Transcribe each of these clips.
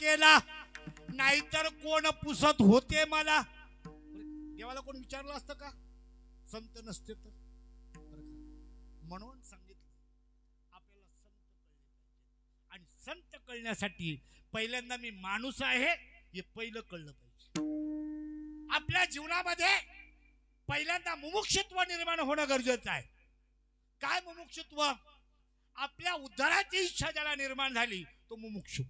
केला, नाहीतर कोण पुसत होते मला. देवाला कोण विचारलं असतं का? संत नसते तर. म्हणून सांगितलं आपल्याला संत कळले पाहिजे. आणि संत कळण्यासाठी पहिल्यांदा मी माणूस आहे हे पहिलं कळलं पाहिजे. आपल्या जीवनामध्ये पहिल्यांदा मुमुक्षुत्व निर्माण होणं गरजेचं आहे. काय मुमुक्षुत्व? आपल्या उद्धाराची इच्छा ज्याला निर्माण झाली तो मुमुक्षु.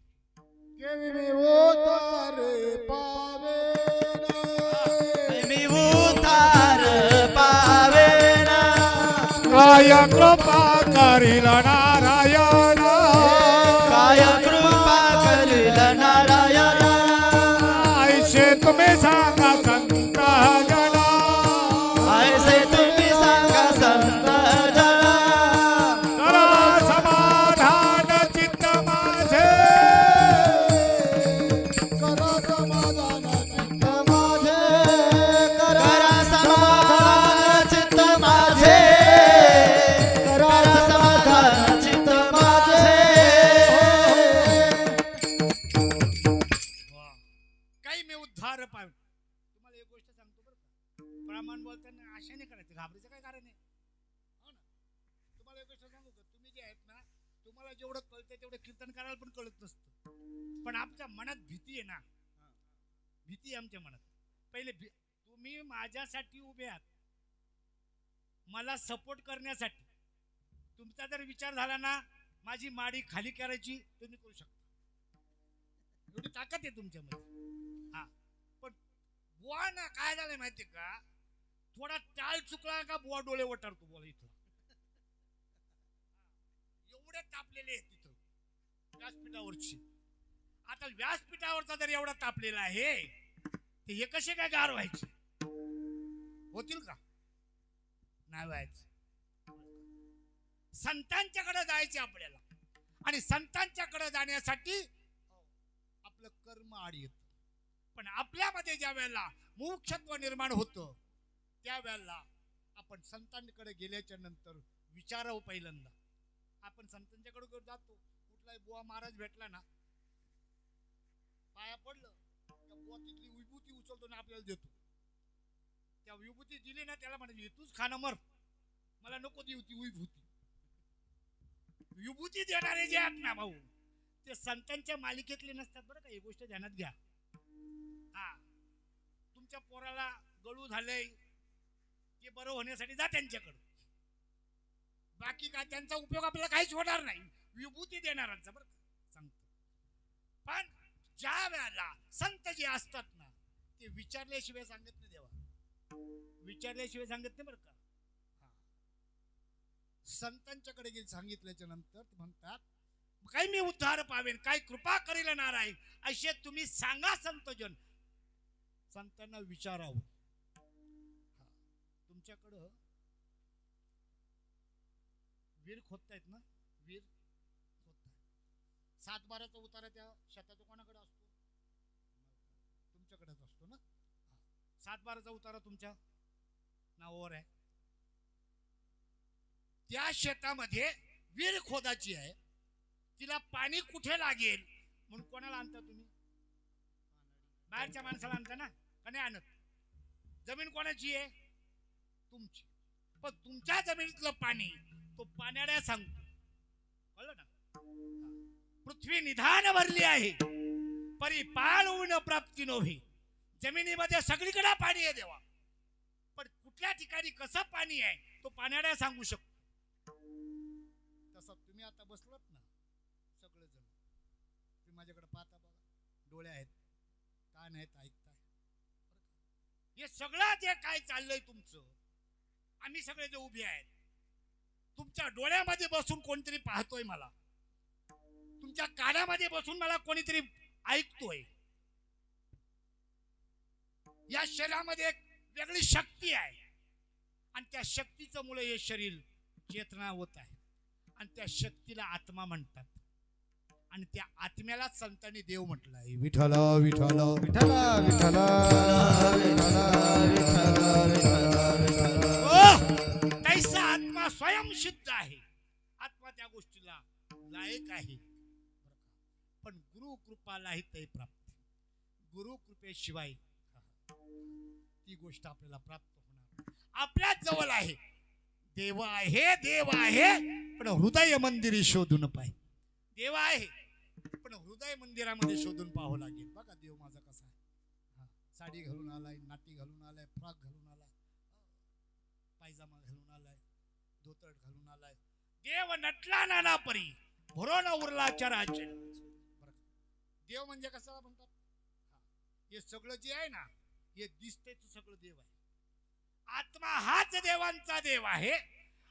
काय कृपा करील नारायण, काय कृपा करील नारायण. ऐसे तुम्ही सांगा संत जना, ऐसे तुम्ही सांगा संत जना. करा समाधान चित्त माझे, करा समाधान चित्त माझे, करा समाधान चित्त माझे, करा समाधान चित्त माझे. काही मी उद्धार पाहिजे. तुम्हाला एक गोष्ट सांगतो बरं का, ब्राह्मण बोलताना आशाने करायचं, घाबरायचं काय कारण आहे? हो ना. तुम्हाला एक गोष्ट सांगू का, तुम्ही जे आहेत ना, तुम्हाला जेवढं कळतं तेवढं कीर्तन करायला पण कळत नसतं. पण आमच्या मनात भीती आहे ना, भीती आहे आमच्या मनात. पहिले तुम्ही माझ्यासाठी उभे आहात, मला सपोर्ट करण्यासाठी. तुमचा जर विचार झाला ना माझी माडी खाली करायची, तुम्ही करू शकता. एवढी ताकद आहे तुमच्यामध्ये. हा, पण बुवा ना काय झालंय माहितीये का, थोडा टाळ चुकला का बुवा डोळे वटारतो. बोला इथं एवढे तापलेले आहेत तिथं व्यासपीठावरची. आता व्यासपीठावरचा जर एवढा तापलेला आहे ते हे कसे काय गार व्हायचे? होतील का? नाही व्हायचं. संतांच्याकडे जायचे आपल्याला, आणि संतांच्याकडे जाण्यासाठी आपलं कर्म आड येत. पण आपल्यामध्ये ज्या वेळेला मुमुक्षत्व निर्माण होतं त्यावेळेला आपण संतांकडे गेल्याच्या नंतर विचारावं. पहिल्यांदा आपण संतांच्याकडे जातो, कुठलाही बुवा महाराज भेटला ना, पाया पडलं त्या बुवा तिथली विभूती उचलतो ना आपल्याला देतो. त्या विभूती दिली ना त्याला म्हणजे तूच खाणं मर, मला नको देऊ ती विभूती. विभूती देणारे जे आहेत ना भाऊ, ते संतांच्या मालिकेतले नसतात बरं का. ही गोष्ट ध्यानात घ्या. हा, तुमच्या पोराला गळू झालंय ते बरं होण्यासाठी जा त्यांच्याकडे. बाकी काय त्यांचा उपयोग आपल्याला काहीच होणार नाही, विभूती देणारांचा बरं का सांगतो. पण ज्या वेळेला संत जे असतात ना ते विचारल्याशिवाय सांगत नाही. देवा विचारल्याशिवाय सांगत नाही बरं का. संतांच्याकडे गेले, सांगितल्याच्या नंतर म्हणतात काही मी उद्धार पावेन, काय कृपा करील नारायण, असे तुम्ही सांगा संतजन. संतांना विचारावं. तुमच्याकडं वीर खोदतायत ना, वीर खोदतायत. 7-12चा उतारा त्या शेताचा कोणाकडे असतो? तुमच्याकडेच असतो ना. 7-12चा उतारा तुमच्या नावावर आहे. त्या शेतामध्ये वीर खोदाची आहे, तिला पाणी कुठे लागेल म्हणून कोणाला आणता तुम्ही? बाहेरच्या माणसाला आणता ना, का नाही आणत? जमीन कोणाची आहे? तुमची. पण तुमच्या जमिनीतलं पाणी तो पाण्याला सांगतो. कळलं ना? पृथ्वी निधान भरली आहे, परिपाल ऊन प्राप्ती नव्हे. जमिनीमध्ये सगळीकडे पाणी आहे देवा, पण कुठल्या ठिकाणी कसं पाणी आहे तो पाण्याला सांगू शकतो. तसं तुम्ही आता बसलात ना सगळेजण, तुम्ही माझ्याकडे पाहता बघा, डोळे आहेत, कान आहेत, ऐकताय. हे सगळं जे काय चाललंय तुमचं, आम्ही सगळे जे उभे आहेत, तुमच्या डोळ्यामध्ये बसून कोणतरी पाहतोय मला, तुमच्या कानामध्ये बसून मला कोणीतरी ऐकतोय. या शरीरामध्ये एक वेगळी शक्ती आहे, आणि त्या शक्तीचं मुळे हे शरीर चेतना होत आहे, आणि त्या शक्तीला आत्मा म्हणतात. आणि त्या आत्म्याला संतांनी देव म्हटलं आहे. विठ्ठल विठ्ठल विठ्ठल विठ्ठल तैसा आत्मा स्वयंसिद्ध आहे. आत्मा त्या गोष्टीला लायक आहे. पण गुरु कृपालाही ते प्राप्त. गुरु कृपेशिवाय ती गोष्ट आपल्याला प्राप्त होणार. आपल्याच जवळ आहे. देव आहे, देव आहे, पण हृदय मंदिरी शोधून पाहिजे. देव आहे, पण हृदय मंदिरामध्ये शोधून पाहावं लागेल. बघा देव माझा कसा आहे. साडी घालून आलाय, नाटी घालून आलाय, फ्रॉक घालून आलाय, पायजामा घालून आलाय, धोतर घालून आलाय. देव नटला नाना परी, भरोन उरला चराचर. देव म्हणजे कसा म्हणतात, हे सगळं जे आहे ना, हे दिसते सगळं देव आहे. आत्मा हाच देवांचा देव आहे.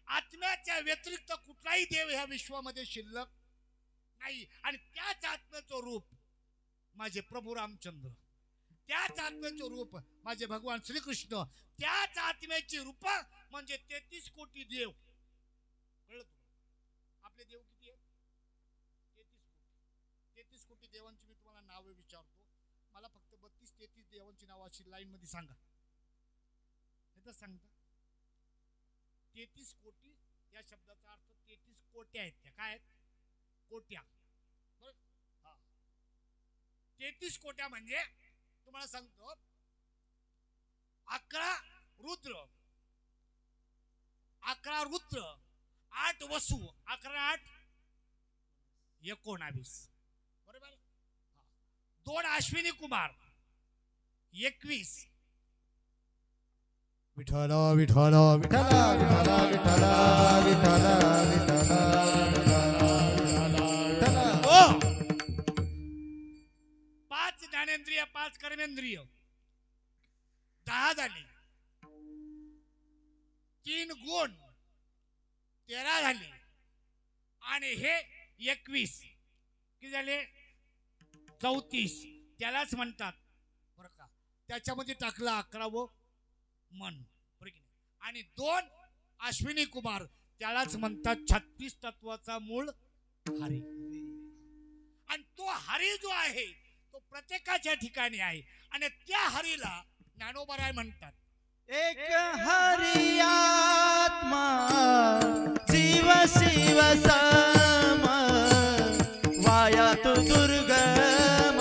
आत्म्याच्या व्यतिरिक्त कुठलाही देव ह्या विश्वामध्ये शिल्लक नाही. आणि त्याच आत्म्याचं रूप माझे प्रभू रामचंद्र, त्याच आत्म्याचं रूप माझे भगवान श्रीकृष्ण, त्याच आत्म्याची रूप म्हणजे 33 कोटी देव. कळलं तुम्हाला? आपले देव किती आहेत? 33 कोटी. 33 कोटी देवांची मी तुम्हाला नावे विचारतो. मला फक्त 32-33 देवांची नावं अशी लाईन मध्ये सांगा. हे सांगता 33 कोटी या शब्दाचा अर्थ 33 कोट्या आहेत. त्या काय आहेत? कोट्या. 33 कोट्या म्हणजे तुम्हाला सांगतो 11 रुद्र, 11 रुद्र, 8 वसु, 11 8 19, बरोबर. 2 अश्विनी कुमार 21. विठ्ठल विठ्ठल विठ्ठल विठ्ठल विठ्ठल विठ्ठल विठ्ठल. ओ 5 ज्ञानेंद्रिय, 5 कर्मेंद्रिय 10 झाली. 3 गुण 13 झाले. आणि हे 21 किती झाले? 34. त्यालाच म्हणतात बरं का, त्याच्यामध्ये टाकलं 11वं मन. आणि 2 अश्विनी कुमार त्यालाच म्हणतात 36 तत्वाचा मूळ हरी. आणि तो हरी जो आहे तो प्रत्येकाच्या ठिकाणी आहे. आणि त्या हरीला ज्ञानोबराय म्हणतात एक हरि आत्मा जीव शिव सम वाया तू दुर्गम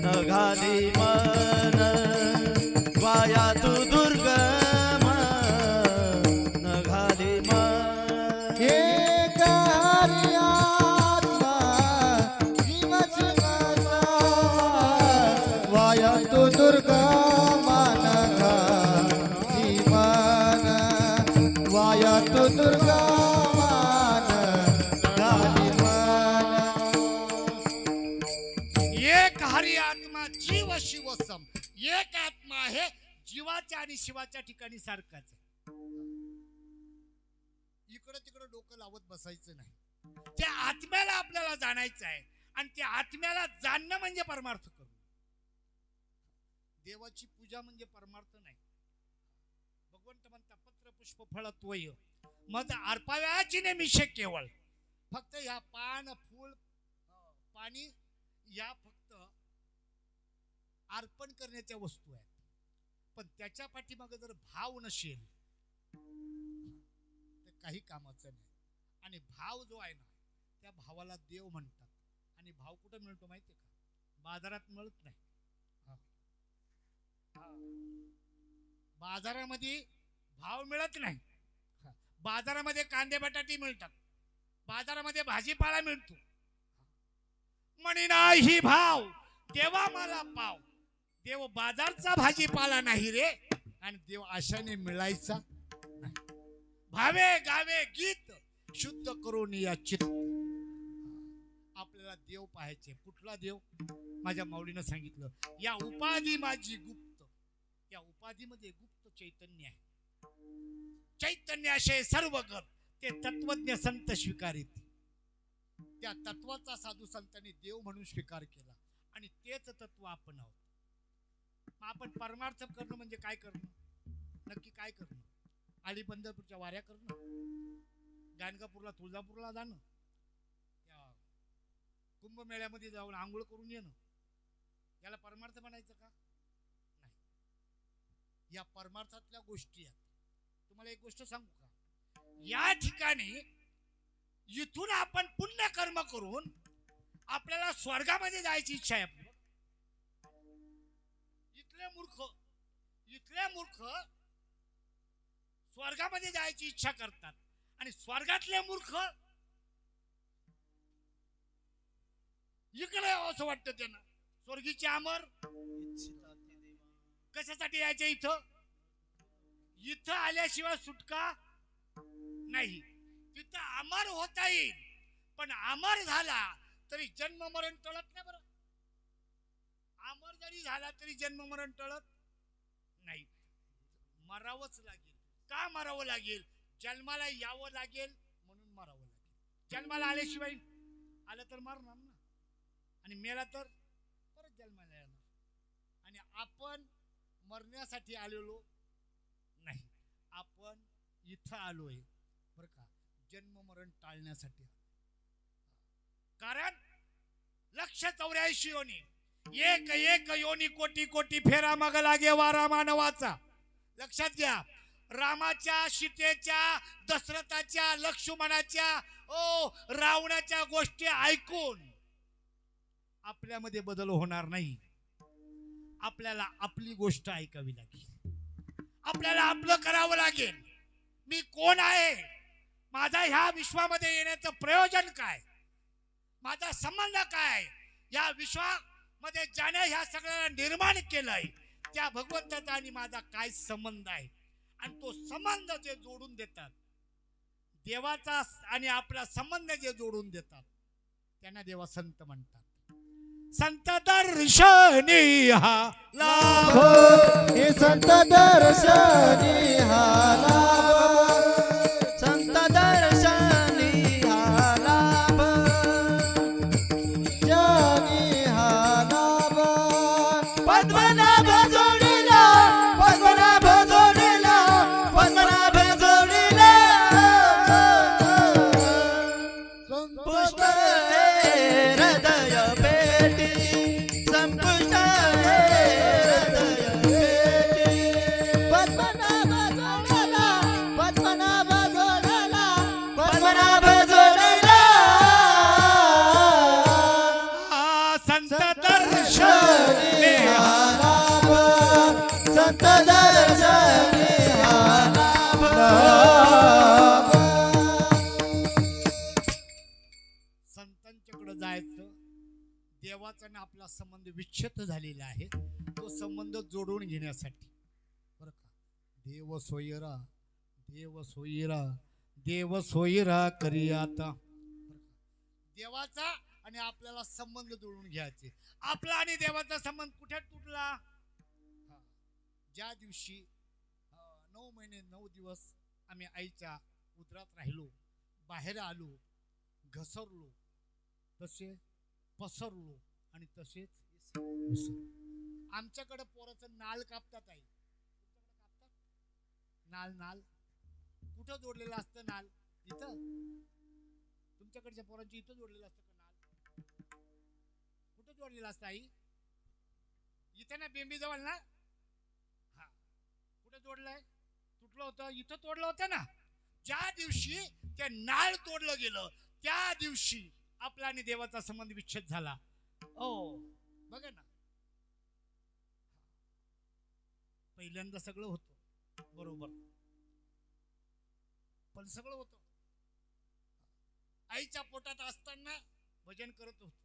न घाली मन वाया तू दुर्गम न घाली मन. एक हरि आत्मा जीव शिव सम वाया तू दुर्गम वाया तू दुर्गा मान घाली मन. एक हरी आत्मा जीव शिव सम. एक आत्मा आहे, जीवाच्या आणि शिवाच्या ठिकाणी सारखाच आहे. इकडं तिकडं डोकं लावत बसायचं नाही. त्या आत्म्याला आपल्याला जाणायचं आहे. आणि त्या आत्म्याला जाणणं म्हणजे परमार्थ करणं. देवाची पूजा म्हणजे परमार्थ नाही. भगवंत म्हणता पत्र पुष्प फळ त्वय मग अर्पाव्याची नेमिषे केवळ. फक्त ह्या पान फूल पाणी या फक्त अर्पण करण्याच्या वस्तू आहेत. पण त्याच्या पाठीमागे जर भाव नसेल तर काही कामाचं नाही. आणि भाव जो आहे ना, त्या भावाला देव म्हणतात. आणि भाव कुठं मिळतो माहितीये का? बाजारात मिळत नाही. बाजारामध्ये भाव मिळत नाही. बाजारामध्ये कांदे बटाटे मिळतात, बाजारामध्ये भाजीपाला मिळतो. म्हणे नाही भाव तेव्हा मला पाव. देव बाजारचा भाजीपाला नाही रे. आणि देव आशाने मिळायचा नाही. भावे गावे गीत शुद्ध करून या चित्त. आपल्याला देव पाहायचे. कुठला देव? माझ्या माऊलीनं सांगितलं, या उपाधी माझी गुप्त. या उपाधीमध्ये गुप्त चैतन्य आहे. चैतन्य असे सर्व गत ते तत्वज्ञ संत स्वीकारित. त्या तत्वाचा साधू संतांनी देव म्हणून स्वीकार केला. आणि तेच तत्व आपण आहोत. मग आपण परमार्थ करणं म्हणजे काय करणं? नक्की काय करणं? आली पंढरपूरच्या वाऱ्या करणं, गाणगापूरला तुळजापूरला जाणं, या कुंभमेळ्यामध्ये जाऊन आंघोळ करून येणं, याला परमार्थ म्हणायचं का? नाही. या परमार्थातल्या गोष्टी आहेत. तुम्हाला एक गोष्ट सांगू का? या ठिकाणी इथून आपण पुण्य कर्म करून आपल्याला स्वर्गामध्ये जायची इच्छा आहे आपली. इथले मूर्ख स्वर्गामध्ये जायची इच्छा करतात आणि स्वर्गातले मूर्ख इकडे यावं असं वाटतं त्यांना. स्वर्गीचे अमर कशासाठी यायचे इथं? इथं आल्याशिवाय सुटका नाही. तिथं अमर होता येईल, पण अमर झाला तरी जन्म मरण टळत नाही. बरं, अमर जरी झाला तरी जन्म मरण टळत नाही. मरावंच लागेल. का मरावं लागेल? जन्माला यावं लागेल म्हणून मरावं लागेल. जन्माला आल्याशिवाय आलं तर मरणार ना, आणि मेला तर परत जन्माला येणार. आणि आपण मरण्यासाठी आलेलो नाही, आपण इथं आलोय बरं का, जन्म मरण टाळण्यासाठी. कारण 184 योनी, एक एक योनी कोटी कोटी फेरा मग लागे वारा मानवाचा. लक्षात घ्या, रामाच्या, सीतेच्या, दशरथाच्या, लक्ष्मणाच्या, रावणाच्या गोष्टी ऐकून आपल्यामध्ये बदल होणार नाही. आपल्याला आपली गोष्ट ऐकावी लागेल. आपल्याला आपलं करावं लागेल. मी कोण आहे? माझा ह्या विश्वामध्ये येण्याचं प्रयोजन काय? माझा संबंध काय? या विश्वामध्ये ज्याने ह्या सगळ्याला निर्माण केलंय त्या भगवंताचा आणि माझा काय संबंध आहे? आणि तो संबंध जे जोडून देतात, देवाचा आणि आपला संबंध जे जोडून देतात, त्यांना देवा संत म्हणतात. संत दर्शनी हा लाभ, हे संत दर्शनी हा लाभ, संत दर्शनी हा लाभ, जनी हा लाभ. पद्मनाभ जोडीला, पद्मनाभ जोडीला, पद्मनाभ जोडीला, पुष्ट हृदय पेटी, संपुष्ट हृदय पेटी. पद्मनाभ जोडीला, पद्मनाभ जोडीला, पद्मनाभ जोडीला, संत दर्शनी हा लाभ, संत दर्शनी हा लाभ. संतांच्याकडे जायचं. देवाचा आणि आपला संबंध विच्छेद झालेला आहे, तो संबंध जोडून घेण्यासाठी बरं का. देव सोयरा, देव सोयरा, देव सोयरा करी आता. देवाचा आणि आपल्याला संबंध जोडून घ्यायचे. आपला आणि देवाचा संबंध कुठे तुटला? ज्या दिवशी 9 महिने 9 दिवस आम्ही आईच्या उदरात राहिलो, बाहेर आलो, घसरलो, तसे पसरलो आणि तसेच विसरलो. आमच्याकडे पोराचं नाल कापतात. आई कापतात नाल. नाल कुठं जोडलेलं असतं? नाल इथं. तुमच्याकडच्या पोरांची इथं जोडलेलं असतं का नाल? कुठं जोडलेलं असतं आई? इथं ना, बेंबी जवळ ना. हा, कुठं जोडलंय? तुटलं होतं, इथं तोडलं होतं ना. ज्या दिवशी ते नाळ तोडलं गेलं त्या दिवशी आपला आणि देवाचा संबंध विच्छेद झाला. बघा ना, पहिल्यांदा सगळं होतं बरोबर, पण सगळं होतं. आईच्या पोटात असताना भजन करत होतो.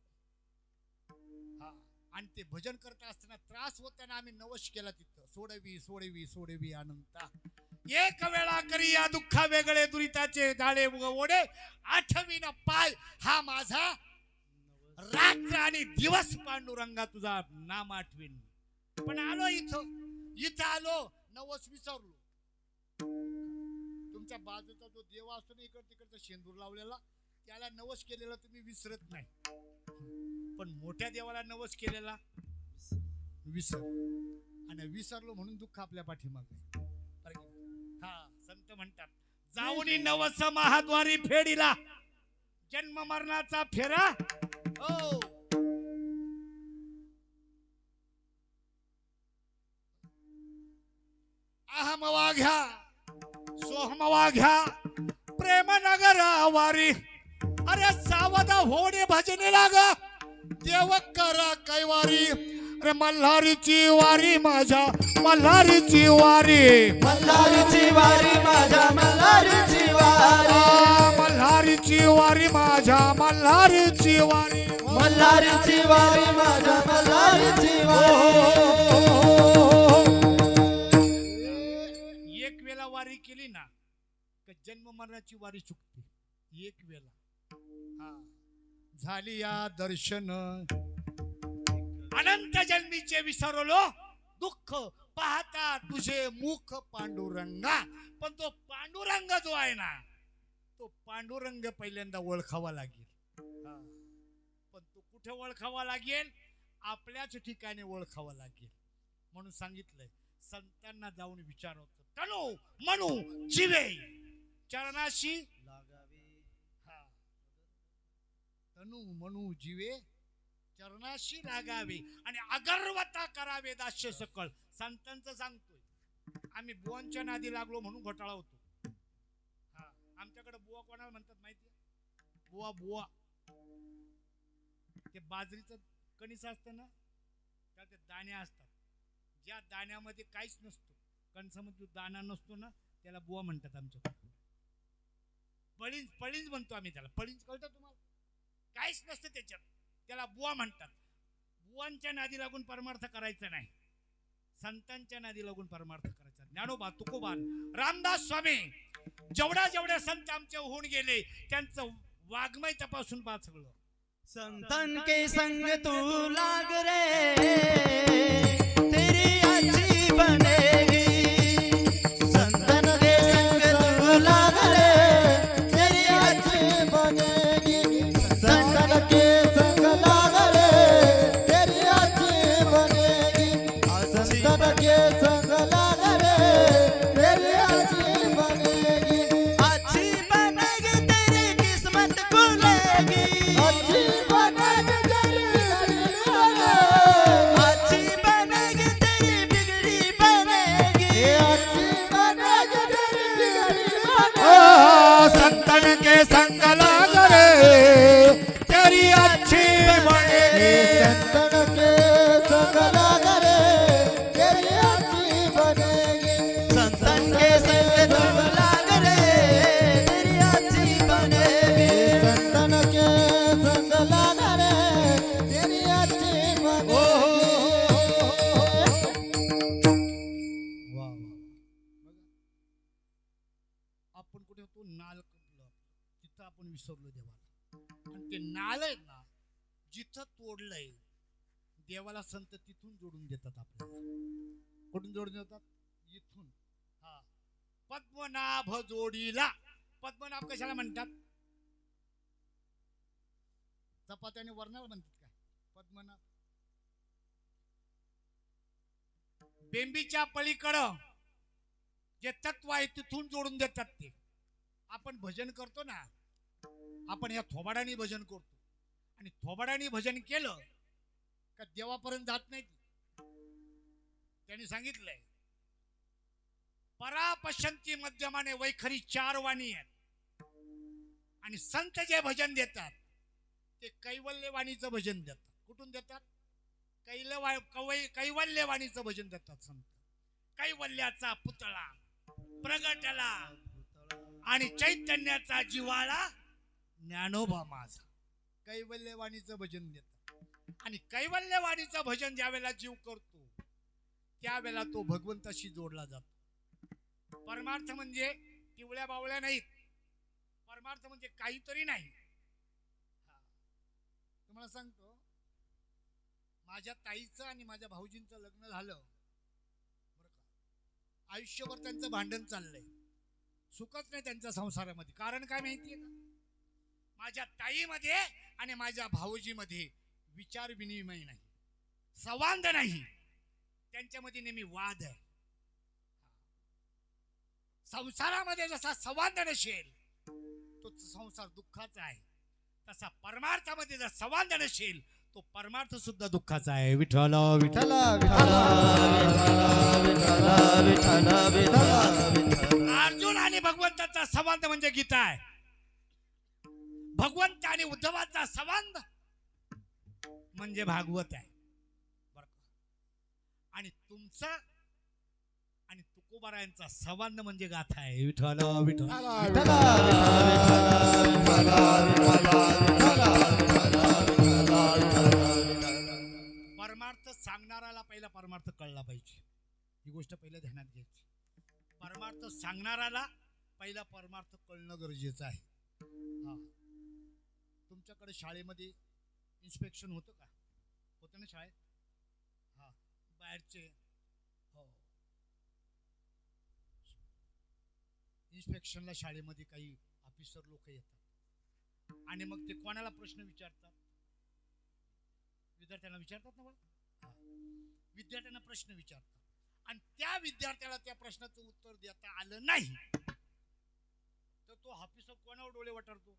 आणि ते भजन करत असताना त्रास होताना आम्ही नवश केला तिथं. सोडवी सोडवी सोडवी अनंता, एक वेळा करी या दुःखा वेगळे दुरिताचे जाळे ओढे, आठवीन पाय हा माझा रात्र आणि दिवस पांडुरंगा तुझा नाम आठवीन. पण आलो इथं आलो, नवस विसरलो. तुमच्या बाजूचा जो देव असतो ना, इकड तिकडचा शेंदूर लावलेला, त्याला नवस केलेला तुम्ही विसरत नाही, पण मोठ्या देवाला नवस केलेला विसर. आणि विसरलो म्हणून दुःख आपल्या पाठीमागे. संत म्हणतात, जाऊनी नवस महाद्वारी फेडीला, जन्म मरणाचा फेरा. अहम वाघ्या सोहम वाघ्या प्रेम नगर वारी, अरे सावध होणे भजने लाग. देव करा कैवारी रे मल्हारीची वारी माझ्या मल्हारीची वारी मल्हारीची वारी माझ्या मल्हारीची वारी मल्हारीची वारी माझ्या मल्हारीची वारी मल्हारीची वारी माझ्या मल्हारीची वारी एक वेळा वारी केली ना तर जन्म मरणाची वारी चुकते एक वेळा. हा झाली या दर्शन अनंत जन्मीचे विसरलो दुःख पाहता तुझे मुख पांडुरंगा. पण तो पांडुरंग जो आहे ना तो पांडुरंग पहिल्यांदा ओळखावा लागेल. हा. पण तो कुठे ओळखावा लागेल? आपल्याच ठिकाणी ओळखावा लागेल. म्हणून सांगितलंय संतांना जाऊन विचारवतो तनु म्हणू जीवे चरणाशी हा. तनु म्हणू जीवे चरणाशी लागावे आणि अगर्वता करावे दास्य सकळ. संतांचं सांगतोय आम्ही बुवांच्या नादी लागलो म्हणून घोटाळा होतो. हा आमच्याकडे बुवा कोणाला म्हणतात माहितीये? बुवा बुवा ते बाजरीचं कणीस असतं ना त्या ते दाणे असतात. ज्या दाण्यामध्ये काहीच नसतो कणसामध्ये जो दाणा नसतो ना त्याला बुवा म्हणतात आमच्याकडे. पळींज पळींज म्हणतो आम्ही त्याला. पळींज कळतं तुम्हाला? काहीच नसतं त्याच्यात त्याला बुवा म्हणतात. बुवांच्या नादी लागून परमार्थ करायचा नाही. संतांच्या नादी लागून परमार्थ करायचा. ज्ञानोबा तुकोबा रामदास स्वामी जेवढ्या संत आमचे होऊन गेले त्यांचं वाग्मय तपासून पहा सगळं. संतन के संग तू लाग रे तेरी अच्छी बनेगी. संतन के संग तू लाग रे तेरी अच्छी बनेगी. संतन के संग लाग रे तेरी अच्छी बनेगी. संतन के संग लाग रे तेरी अच्छी बनेगी. अच्छी बनेगी तेरी किस्मत खुलेगी. अच्छी संतन के संग लाग रे तेरी अच्छी बनेगी. संतन के संग लाग रे तेरी अच्छी बनेगी. संतन के संग लाग रे तेरी अच्छी बनेगी. संतन के संग लाग रे तेरी अच्छी बनेगी. आपण कुठे होतो नाल कपलं तिथं आपण विसरलो देवाला. आणि ते नाल आहे ना जिथं तोडलंय देवाला संत तिथून जोडून देतात आपल्याला. कुठून जोडून देतात? इथून. हा पद्मनाभ जोडीला. पद्मनाभ कशाला म्हणतात? चपात्याने वर्णाला म्हणतात काय पद्मनाभ? बेंबीच्या पलीकडं जे तत्व आहे तिथून जोडून देतात ते. आपण भजन करतो ना आपण या थोबाडाने भजन करतो आणि थोबाडाने भजन केलं का देवापर्यंत जात नाही. त्यांनी सांगितलंय परा पश्यंती मध्यमाने वैखरी 4 वाणी आहेत आणि संत जे भजन देतात ते कैवल्यवाणीचं भजन देतात. कुठून देतात? कैवल्यवाणीचं भजन देतात संत. कैवल्याचा पुतळा प्रगटला आणि चैतन्याचा जिव्हाळा ज्ञानोबा माझा. कैवल्यवाणीचं भजन देतात आणि कैवल्यवाणीचं भजन ज्यावेळेला जीव करतो त्यावेळेला तो भगवंताशी जोडला जातो. परमार्थ म्हणजे किवळ्या बावळ्या नाहीत. परमार्थ म्हणजे काहीतरी नाही. तुम्हाला सांगतो माझ्या ताईचं आणि माझ्या भाऊजींचं लग्न झालं बरं का. आयुष्यभर त्यांचं भांडण चाललंय. सुखच नाही त्यांच्या संसारामध्ये. कारण काय माहितीये का? माझ्या ताईमध्ये आणि माझ्या भाऊजीमध्ये विचार विनिमय नाही, संवाद नाही. त्यांच्यामध्ये नेहमी वाद आहे. संसारामध्ये जसा संवाद नसेल तो संसार दुःखाचा आहे, तसा परमार्थामध्ये जर संवाद नसेल तो परमार्थ सुद्धा दुःखाचा आहे. विठ्ठल विठ्ठल अर्जुन आणि भगवंताचा संवाद म्हणजे गीता आहे. भगवंत आणि उद्धवाचा संवाद म्हणजे भागवत आहे बरं का. आणि तुमचा आणि तुकोबारायांचा संवाद म्हणजे गाथा आहे. विठ्ठल विठ्ठल परमार्थ सांगणाराला पहिला परमार्थ कळला पाहिजे. ही गोष्ट पहिल्या ध्यानात घ्यायची. परमार्थ सांगणाराला पहिला परमार्थ कळणं गरजेचं आहे. हा, तुमच्याकडे शाळेमध्ये इन्स्पेक्शन होतं का? होतं ना शाळेत? हा, बाहेरचे हो इन्स्पेक्शनला शाळेमध्ये काही ऑफिसर लोक येतात आणि मग ते कोणाला प्रश्न विचारतात? विद्यार्थ्यांना विचारतात ना. हा, विद्यार्थ्यांना प्रश्न विचारतात आणि त्या विद्यार्थ्याला त्या प्रश्नाचं उत्तर देता आलं नाही तर तो ऑफिसर कोणावर डोळे वटारतो?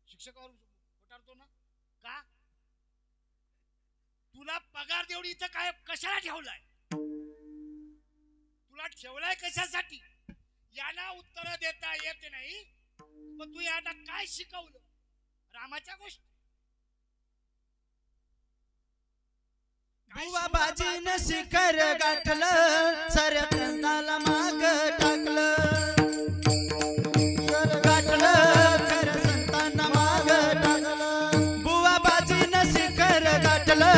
शिक्षकावर वटारतो ना. का? तुला पगार देऊन इथं काय कशाला ठेवलाय? तुला ठेवलाय कशासाठी? यांना उत्तर देता येत नाही मग तू यांना काय शिकवलं? रामाच्या गोष्टी बुवा बाजीनं शिखर गाठलं, साऱ्या प्रांताला माग टाकलं. गाठलं खरं संतांना माग टाकलं. बुवा बाजीनं शिखर गाठलं,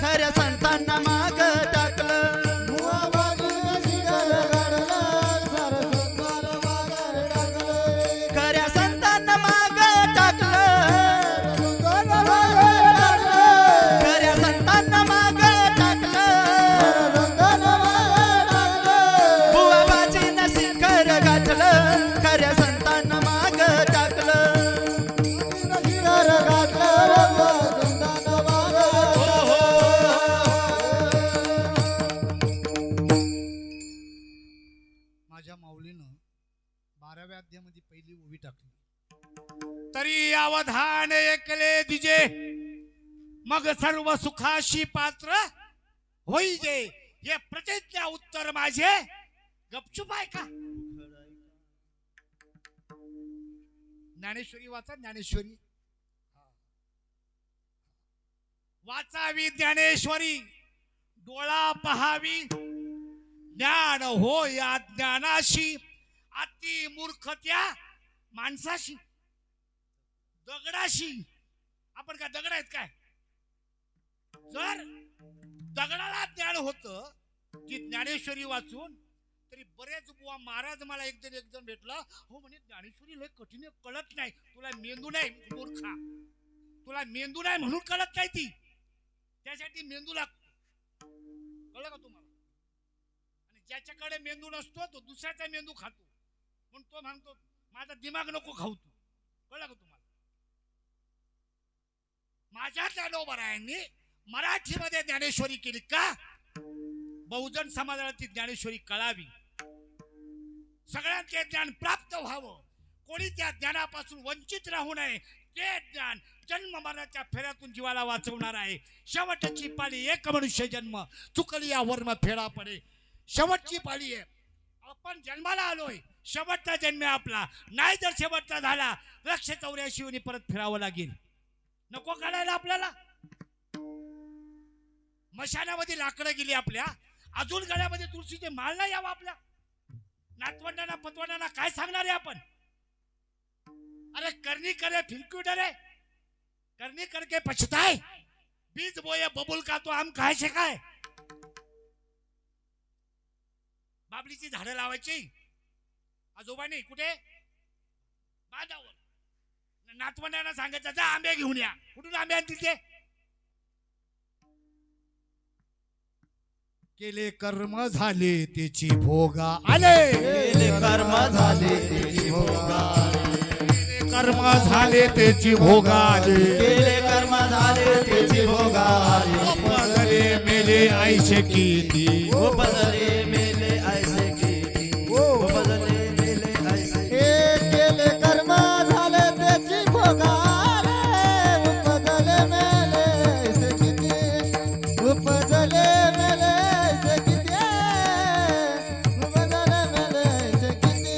खऱ्या संतांना माग टाकलं. बुवा बाजीनं शिखर गाठलं, साऱ्या संतांना मागे टाकलं. खऱ्या संतांना माग टाकलं. खऱ्या संतांना माग बुवा बाजीनं शिखर गाठलं, खऱ्या संतांना माग टाकलं. शिखर गाठलं, संतांना मागे माझ्या माऊलीनं 12व्या अध्यायामध्ये पहिली उभी टाकली. तरी अवधान ऐकले दिजे मग सर्व सुखाशी पात्र होईजे. हे प्रतिज्ञा उत्तर माझे गपचूप आहे का? ज्ञानेश्वरी वाचा. ज्ञानेश्वरी वाचावी. ज्ञानेश्वरी डोळा पहावी. ज्ञान हो या ज्ञानाशी अति मूर्ख त्या माणसाशी. दगडाशी. आपण काय दगड आहेत काय? जर दगडाला ज्ञान होतं की ज्ञानेश्वरी वाचून तरी बरेच बुवा महाराज मला एक जण भेटला. हो म्हणे ज्ञानेश्वरी लय कठीण कळत नाही. तुला मेंदू नाही मूर्खा. तुला मेंदू नाही म्हणून कळत नाही ती. त्यासाठी मेंदू लागतो. कळलं का तुम्हाला? आणि ज्याच्याकडे मेंदू नसतो तो दुसऱ्याचा मेंदू खातो म्हणून तो म्हणतो माझा दिमाग नको खाऊ तू. कळलं का तुम्हाला? माझ्या ज्ञानोबरायांनी मराठीमध्ये ज्ञानेश्वरी केली का? बहुजन समाजाला ती ज्ञानेश्वरी कळावी. सगळ्यांचे ज्ञान प्राप्त व्हावं. कोणी त्या ज्ञानापासून वंचित राहू नये. ते ज्ञान जन्म मरणाच्या फेऱ्यातून जीवाला वाचवणार आहे. शेवटची पाळी एक मनुष्य जन्म चुकली या वर्म फेडा पडे. शेवटची पाळी आहे. आपण जन्माला आलोय. शेवटचा जन्म आहे आपला. नाही जर शेवटचा झाला 184 वर्षी परत फिरावं लागेल. नको काढायला आपल्याला. मशानामध्ये लाकडं गेली आपल्या. अजून गळ्यामध्ये तुळशीचे माळ नाही यावं आपल्या. नातवंडांना पतवंडांना काय सांगणार आहे आपण? अरे करनी करे फिरक्यू डरे, करनी करके पछताए. बीज बोये बबुल का तो आम काय काय. बाबलीची झाडं लावायची. आजोबांनी कुठे? बांधावर. नातवंडांना सांगायचं जा आंबे घेऊन या. कुठून आंबे आणतील ते? केले कर्म झाले त्याची भोगा आले. केले कर्म झाले त्याची भोगा केले कर्म झाले त्याची भोगा आले. केले कर्म झाले त्याची भोगा उपजले मेले ऐशे किती. उपजले मेले ऐसे किती. उपजले मेले ऐसे हे केले कर्म झाले त्याची भोगाले. उपजले मेले ऐसे किती. उपजले मेले ऐसे किती. उपजले मेले ऐसे किती.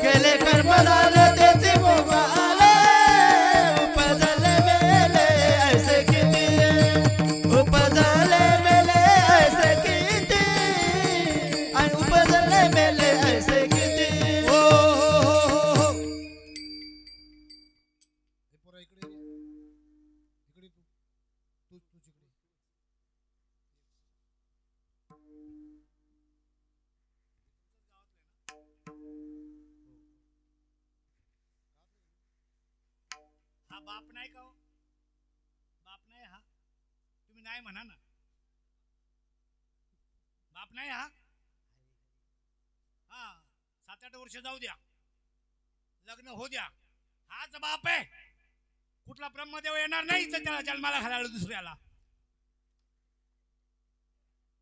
केले कर्म झाले त्याची भोगा बाप नाही का हो? बाप नाही हा? तुम्ही नाही म्हणा ना. बाप नाही हा? हा, 7-8 वर्ष जाऊ द्या, लग्न हो द्या, हाच बाप आहे. कुठला ब्रह्मदेव येणार नाही तर त्याला जन्माला घालायला दुसऱ्याला.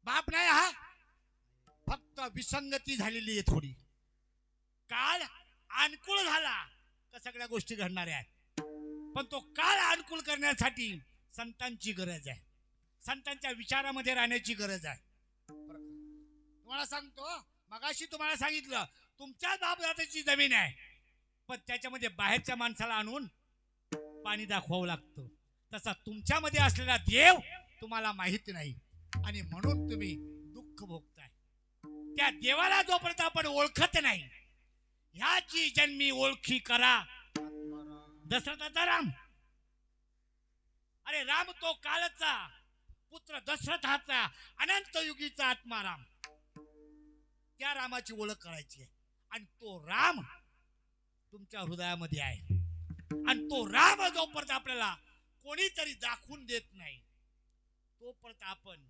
बाप नाही हा, फक्त विसंगती झालेली आहे थोडी. काळ अनुकूल झाला तर सगळ्या गोष्टी घडणाऱ्या आहेत. पण तो काळ अनुकूल करण्यासाठी संतांची गरज आहे, संतांच्या विचारामध्ये राहण्याची गरज आहे. तुम्हाला सांगतो, मगाशी तुम्हाला सांगितलं तुमच्या बापदादाची जमीन आहे, पण त्याच्यामध्ये बाहेरच्या माणसाला आणून पाणी दाखवावं लागतं. तसा तुमच्यामध्ये असलेला देव तुम्हाला माहित नाही आणि म्हणून तुम्ही दुःख भोगताय. त्या देवाला जोपर्यंत आपण ओळखत नाही, ह्याची जन्मी ओळखी करा. दशरथाचा राम, अरे राम तो काळचा पुत्र दशरथाचा अनंत युगीचा आत्मा राम. त्या रामाची ओळख करायची आहे आणि तो राम तुमच्या हृदयामध्ये आहे. आणि तो राम जोपर्यंत आपल्याला कोणीतरी दाखवून देत नाही, तोपर्यंत आपण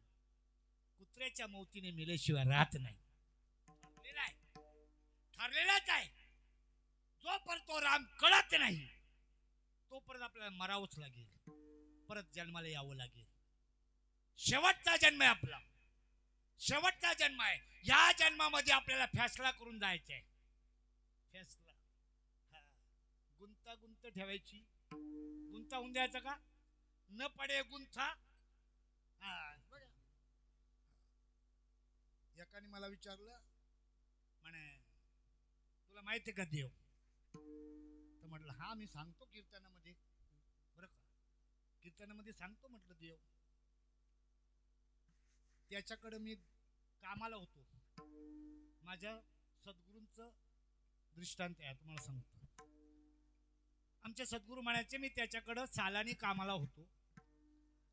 कुत्र्याच्या मौतीने मेल्याशिवाय राहत नाही. ठरलेलाच आहे. जोपर्यंत तो राम कळत नाही तोपर्यंत आपल्याला मरावंच लागेल, परत जन्माला यावं लागेल. शेवटचा जन्म आहे आपला, शेवटचा जन्म आहे. या जन्मामध्ये आपल्याला फैसला करून जायचा आहे. फैसला, गुंतागुंत ठेवायची, गुंता होऊन द्यायचा का न पडे गुंथा. एकाने मला विचारलं, म्हणे तुला माहिती आहे का देव? तर म्हटलं हा मी सांगतो कीर्तनामध्ये. बरं का, कीर्तनामध्ये सांगतो म्हटलं देव. त्याच्याकडे मी कामाला होतो, माझ्या सद्गुरूंचं दृष्टांत आहे तुम्हाला सांगतो. आमचे सद्गुरू म्हणायचे, मी त्याच्याकडं सालानी कामाला होतो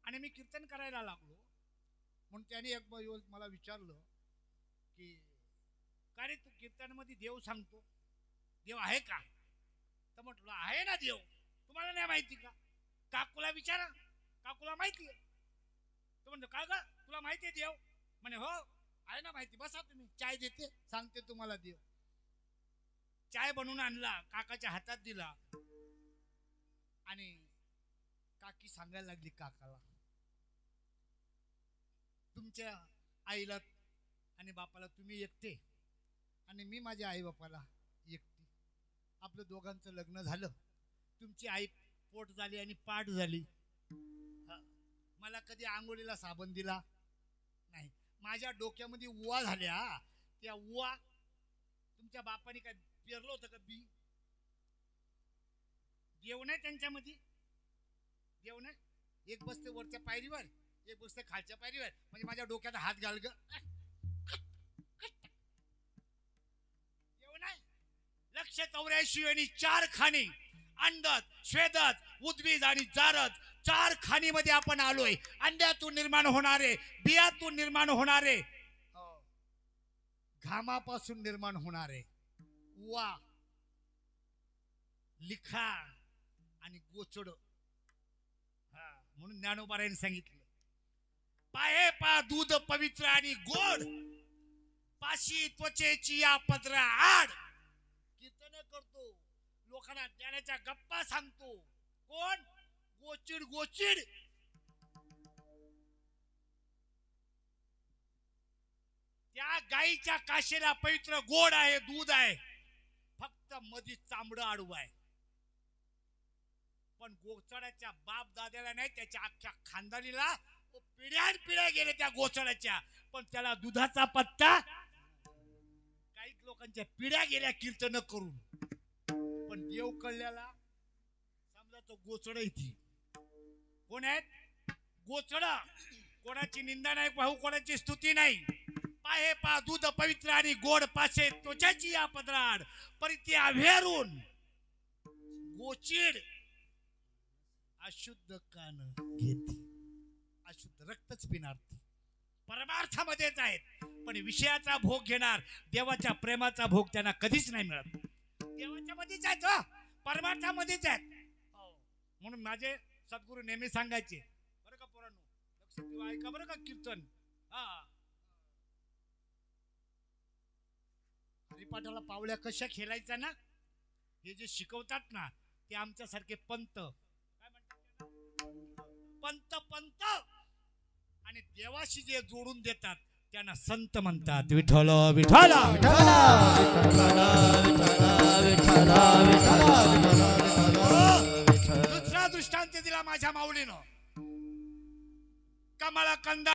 आणि मी कीर्तन करायला लागलो. म्हणून त्याने एक मला विचारलं की का रे तू कीर्तनामध्ये देव सांगतो, देव आहे का? तर म्हटलं आहे ना देव, तुम्हाला नाही माहिती का? काकूला विचारा, काकूला माहिती आहे. तो म्हणतो का ग तुला माहिती आहे देव? म्हणे हो आहे ना माहिती, बसा तुम्ही चाय देते सांगते तुम्हाला देव. चाय बनवून आणला, काकाच्या हातात दिला आणि काकी सांगायला लागली काकाला, तुमच्या आईला आणि बापाला तुम्ही एकटे आणि मी माझ्या आई बापाला एकटी. आपलं दोघांचं लग्न झालं, तुमची आई पोट झाली आणि पाठ झाली. मला कधी आंघोळीला साबण दिला नाही. माझ्या डोक्यामध्ये उवा झाल्या, त्या उवा तुमच्या बापाने काय पेरलं होतं का बी? देव नाही त्यांच्यामध्ये, देव नाही. एक बसते वरच्या पायरीवर, एक बसते खालच्या पायरीवर, म्हणजे माझ्या डोक्यात हात घाल ग. देव नाही. 184 आणि 4 खाणी, अंडत, स्वेदत, उद्भिज आणि जारद, 4 खाणीमध्ये आपण आलोय. अंड्यातून निर्माण होणारे, बियातून निर्माण होणारे, घामापासून निर्माण होणारे उवा, लिखा आणि गोचड. म्हणून ज्ञानोबारायने सांगितलं, पाहे पा दूध पवित्र आणि गोड, पाशी त्वचेची या पदरा आड. कीर्तन करतो, लोकांना ज्ञानाच्या गप्पा सांगतो. कोण? गोचिड गोचिड. त्या गाईच्या काशेला पवित्र गोड आहे, दूध आहे, फक्त मधी चांबड आडू आहे. पण गोचड्याच्या बाप दाद्याला नाही, त्याच्या अख्ख्या खानदानीला पिढ्यान पिढ्या गेले त्या गोचड्याच्या, पण त्याला दुधाचा पत्ता. काही लोकांच्या पिढ्या गेल्या कीर्तन करून, पण देव कळल्याला समजा तो गोचड इथे. कोण आहेत गोचड? कोणाची निंदा नाही पाहू, कोणाची स्तुती नाही. पाहे पा दूध पवित्र आणि गोड, पासे त्वचाची या पदराड, परिती आव्हेरून गोचिड. अशुद्ध कान घेते, अशुद्ध रक्तच पिणार. परमार्थामध्येच आहेत, पण विषयाचा भोग घेणार, देवाच्या प्रेमाचा भोग त्यांना कधीच नाही मिळत. देवाच्या मध्येच आहेत, परमार्थामध्येच आहेत. म्हणून माझे सद्गुरू नेहमी सांगायचे बरं का पोरांनो, लक्ष ठेवा, ऐका बरं का कीर्तन. हा, हरिपाठाला पावल्या कशा खेळायच्या ना, हे जे शिकवतात ना ते आमच्यासारखे पंत, काय म्हणतात पंत पंत, आणि देवाशी जे जोडून देतात त्यांना संत म्हणतात. विठ्ठल विठ्ठल दुसरा दृष्टांत दिला माझ्या माऊलीनं. कमळा कंदा